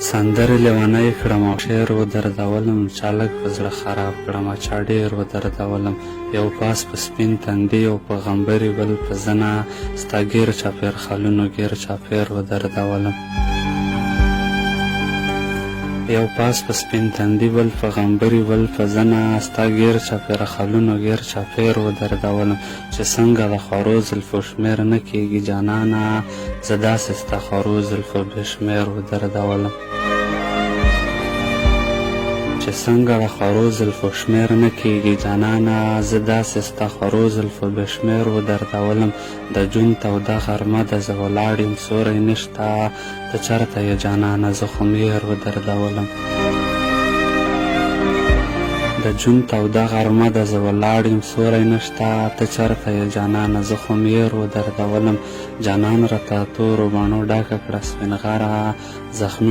سندرې لیونۍ کړم او شعر ودردولم، چا لږ په زړه خراب کړم چا ډېر ودردولم. یو پاس په سپین تندي او په غمبري بل په زنه، ستا ګیر چاپېر خالونو ګیر چاپېر ودردولم. یو پاس په سپین تندي بل په غمبري بل په زنه، ستا ګیر چاپېره خالونو ګیر چاپېر ودردولم. چې څنګه د خوارو زلفو شمېر نه کېږي جانانه، زه داسې ستا خوارو زلفو بې شمېر ودردولم. چې څنګه د خوارو زلفو شمېر نه کېږي جانانه، زه داسې ستا خوارو زلفو بې شمېر ودردولم. د جون توده غرمه ده زه ولاړ یم سیوری نشته، ته چېرته یې جانانه زه خو میر ودردولم. د جون توده غرمه ده زه ولاړ یم سیوری نشته، ته چېرته یې جانانه زه خو میر ودردولم. جانان راته تورو بڼو ډکه کړه سپین غره، زخمي